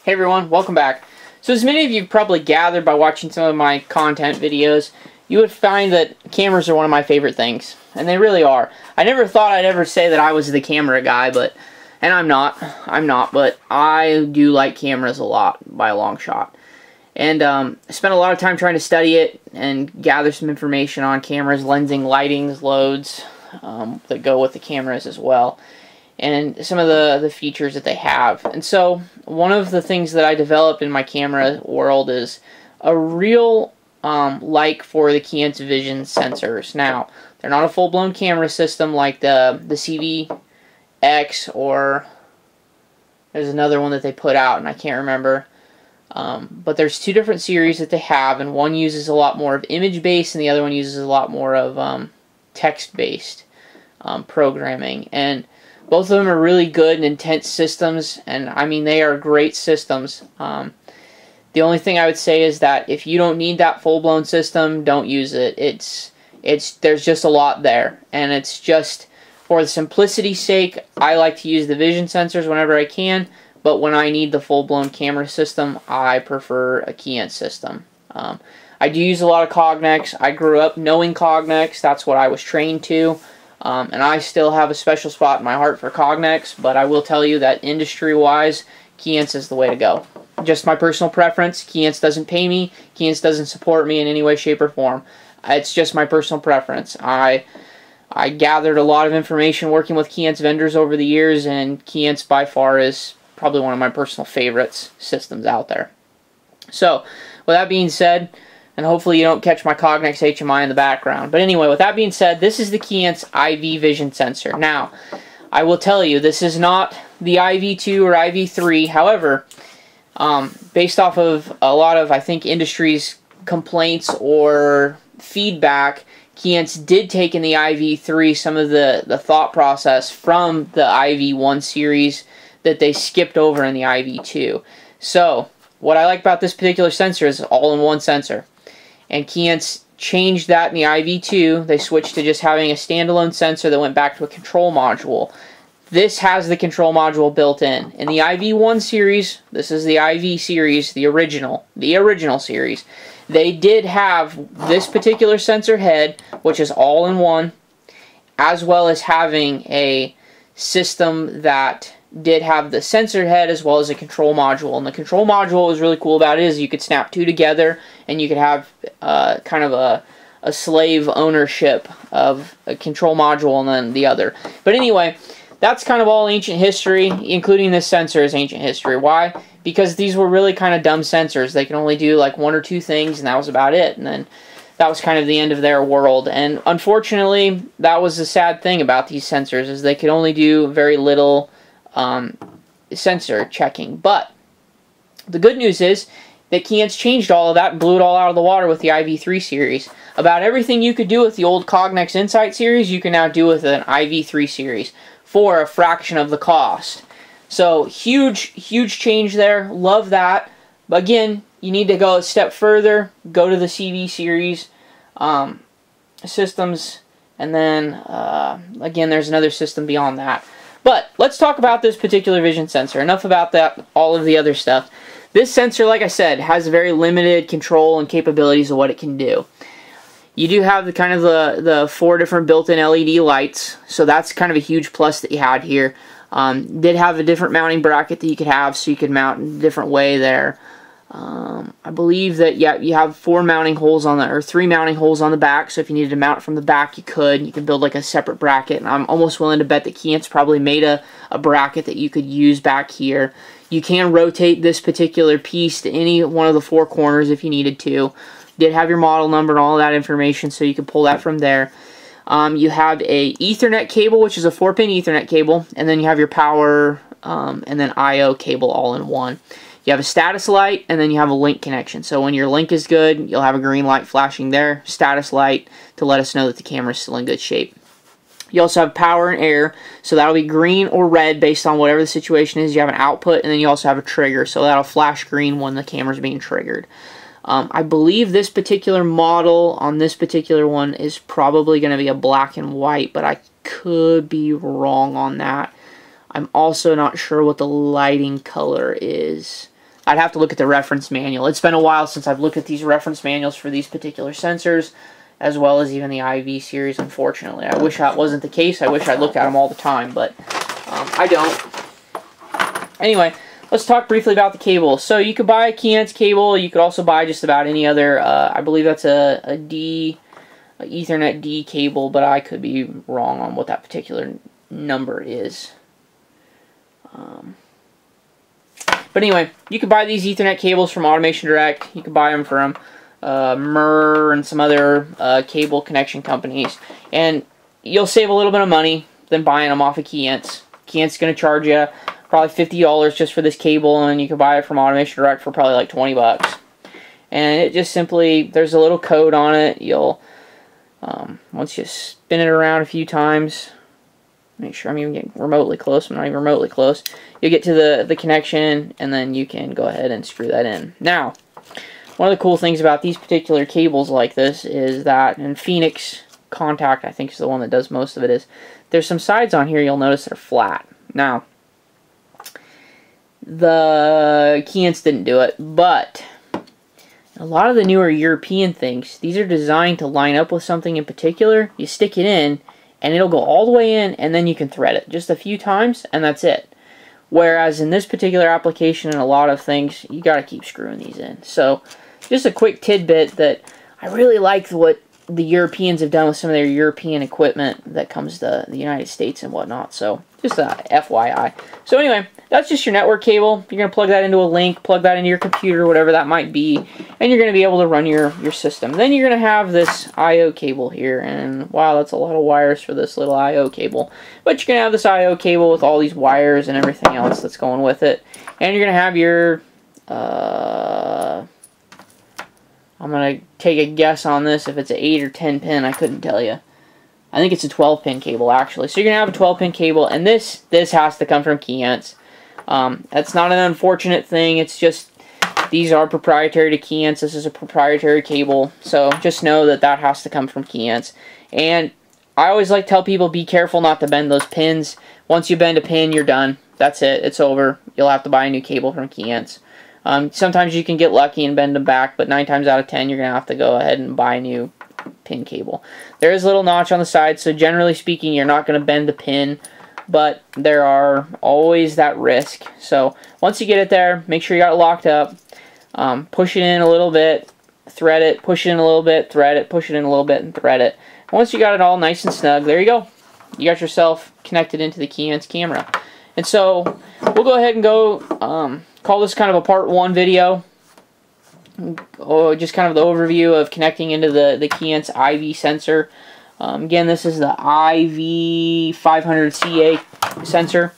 Hey everyone, welcome back. So as many of you probably gathered by watching some of my content videos, you would find that cameras are one of my favorite things. And they really are. I never thought I'd ever say that I was the camera guy, and I'm not, but I do like cameras a lot by a long shot. And I spent a lot of time trying to study it and gather some information on cameras, lensing, lightings, loads that go with the cameras as well, and some of the features that they have. And so one of the things that I developed in my camera world is a real like for the Keyence Vision sensors. Now, they're not a full-blown camera system like the CVX, or there's another one that they put out and I can't remember. But there's two different series that they have, and one uses a lot more of image-based and the other one uses a lot more of text-based programming. And both of them are really good and intense systems, and I mean, they are great systems. The only thing I would say is that if you don't need that full-blown system, don't use it. There's just a lot there, and it's just for the simplicity's sake. I like to use the vision sensors whenever I can, but when I need the full-blown camera system, I prefer a Keyence system. I do use a lot of Cognex. I grew up knowing Cognex. That's what I was trained to. And I still have a special spot in my heart for Cognex, but I will tell you that industry-wise, Keyence is the way to go. Just my personal preference. Keyence doesn't pay me. Keyence doesn't support me in any way, shape, or form. It's just my personal preference. I gathered a lot of information working with Keyence vendors over the years, and Keyence by far is probably one of my personal favorites systems out there. So, with that being said, and hopefully you don't catch my Cognex HMI in the background. But anyway, with that being said, this is the Keyence IV Vision Sensor. Now, I will tell you, this is not the IV2 or IV3. However, based off of a lot of, I think, industry's complaints or feedback, Keyence did take in the IV3 some of the thought process from the IV1 series that they skipped over in the IV2. So, what I like about this particular sensor is all-in-one sensor. And Keyence changed that in the IV2. They switched to just having a standalone sensor that went back to a control module. This has the control module built in. In the IV1 series, this is the IV series, the original series, they did have this particular sensor head, which is all in one, as well as having a system that did have the sensor head as well as a control module. And the control module, what was really cool about it is you could snap two together and you could have kind of a slave ownership of a control module and then the other. But anyway, that's kind of all ancient history, including this sensor is ancient history. Why? Because these were really kind of dumb sensors. They can only do like one or two things, and that was about it. And then that was kind of the end of their world. And unfortunately, that was the sad thing about these sensors, is they could only do very little sensor checking. But the good news is that Keyence changed all of that and blew it all out of the water with the IV3 series. About everything you could do with the old Cognex Insight series, you can now do with an IV3 series for a fraction of the cost. So huge change there. Love that. But again, you need to go a step further. Go to the CV series systems, and then again, there's another system beyond that. But let's talk about this particular vision sensor. Enough about that, all of the other stuff. This sensor, like I said, has very limited control and capabilities of what it can do. You do have the four different built-in LED lights, so that's kind of a huge plus that you had here. Did have a different mounting bracket that you could have, so you could mount in a different way there. I believe that, yeah, you have three mounting holes on the back, so if you needed to mount from the back, you could. You can build like a separate bracket, and I'm almost willing to bet that Keyence probably made a bracket that you could use back here. You can rotate this particular piece to any one of the four corners if you needed to. Did have your model number and all that information, so you can pull that from there. You have a Ethernet cable, which is a 4-pin Ethernet cable, and then you have your power and then I/O cable all in one. You have a status light, and then you have a link connection. So when your link is good, you'll have a green light flashing there, status light to let us know that the camera is still in good shape. You also have power and air, so that'll be green or red based on whatever the situation is. You have an output, and then you also have a trigger, so that'll flash green when the camera's being triggered. I believe this particular model on this particular one is probably going to be a black and white, but I could be wrong on that. I'm also not sure what the lighting color is. I'd have to look at the reference manual. It's been a while since I've looked at these reference manuals for these particular sensors, as well as even the IV series, unfortunately. I wish that wasn't the case. I wish I looked at them all the time, but I don't. Anyway, let's talk briefly about the cable. So you could buy a Keyence cable. You could also buy just about any other, I believe that's a Ethernet D cable, but I could be wrong on what that particular number is. But anyway, you can buy these Ethernet cables from Automation Direct. You can buy them from Murr and some other cable connection companies. And you'll save a little bit of money than buying them off of Keyence. Keyence is going to charge you probably $50 just for this cable, and you can buy it from Automation Direct for probably like 20 bucks. And it just simply, there's a little code on it. You'll, once you spin it around a few times, make sure I'm even getting remotely close. I'm not even remotely close. You get to the connection, and then you can go ahead and screw that in. Now, one of the cool things about these particular cables like this is that, and Phoenix Contact, I think, is the one that does most of it, is there's some sides on here you'll notice that are flat. Now, the Keyence didn't do it, but a lot of the newer European things, these are designed to line up with something in particular. You stick it in, and it'll go all the way in, and then you can thread it just a few times, and that's it. Whereas in this particular application and a lot of things, you got to keep screwing these in. So, just a quick tidbit that I really like what the Europeans have done with some of their European equipment that comes to the United States and whatnot. So, just a FYI. So anyway, that's just your network cable. You're going to plug that into a link, plug that into your computer, whatever that might be, and you're going to be able to run your system. Then you're going to have this I/O cable here, and wow, that's a lot of wires for this little I/O cable. But you're going to have this I/O cable with all these wires and everything else that's going with it. And you're going to have your, I'm going to take a guess on this if it's an 8 or 10 pin, I couldn't tell you. I think it's a 12-pin cable, actually. So you're going to have a 12-pin cable, and this has to come from Keyence. That's not an unfortunate thing. It's just these are proprietary to Keyence. This is a proprietary cable, so just know that that has to come from Keyence. And I always like to tell people, be careful not to bend those pins. Once you bend a pin, you're done. That's it. It's over. You'll have to buy a new cable from Keyence. Sometimes you can get lucky and bend them back, but 9 times out of 10, you're going to have to go ahead and buy a new pin cable. There is a little notch on the side, so generally speaking, you're not going to bend the pin, but there are always that risk. So once you get it there, make sure you got it locked up. Push it in a little bit, thread it, push it in a little bit, thread it, push it in a little bit, and thread it. And once you got it all nice and snug, there you go. You got yourself connected into the Keyence camera. And so we'll go ahead and go call this kind of a part 1 video. Just kind of the overview of connecting into the Keyence IV sensor. Again, this is the IV500CA sensor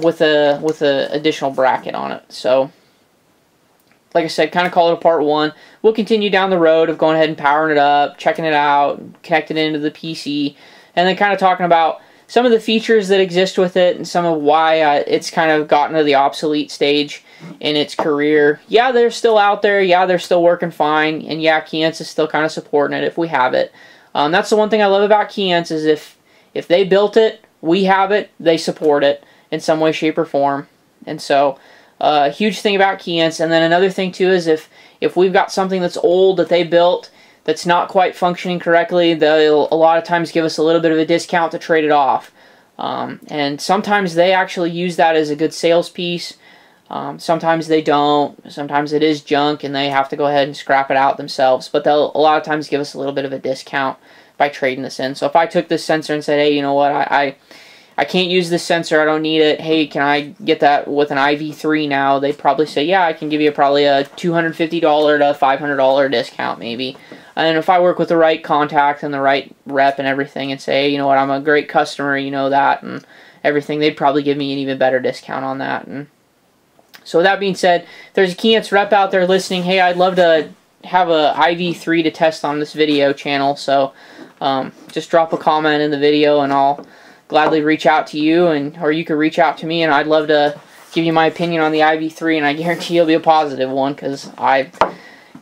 with a additional bracket on it. So, like I said, kind of call it a part 1. We'll continue down the road of going ahead and powering it up, checking it out, connecting it into the PC, and then kind of talking about some of the features that exist with it and some of why it's kind of gotten to the obsolete stage in its career. Yeah, they're still out there. Yeah, they're still working fine. And yeah, Keyence is still kind of supporting it if we have it. That's the one thing I love about Keyence is if they built it, we have it, they support it in some way, shape, or form. And so, a huge thing about Keyence. And then another thing too is if we've got something that's old that they built that's not quite functioning correctly, they'll a lot of times give us a little bit of a discount to trade it off. And sometimes they actually use that as a good sales piece. Sometimes they don't. Sometimes it is junk and they have to go ahead and scrap it out themselves. But they'll a lot of times give us a little bit of a discount by trading this in. So if I took this sensor and said, hey, you know what, I can't use this sensor, I don't need it, hey, can I get that with an IV3 now? They'd probably say, yeah, I can give you probably a $250 to $500 discount maybe. And if I work with the right contact and the right rep and everything and say, hey, you know what, I'm a great customer, you know that, and everything, they'd probably give me an even better discount on that. And so with that being said, if there's a Keyence rep out there listening, hey, I'd love to have a IV3 to test on this video channel, so just drop a comment in the video and I'll gladly reach out to you, or you could reach out to me, and I'd love to give you my opinion on the IV3, and I guarantee it'll be a positive one, because I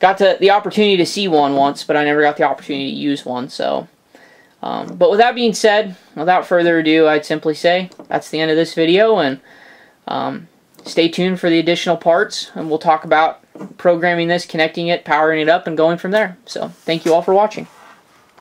got the opportunity to see one once, but I never got the opportunity to use one. So, but with that being said, without further ado, I'd simply say that's the end of this video, and stay tuned for the additional parts, and we'll talk about programming this, connecting it, powering it up, and going from there. So, thank you all for watching.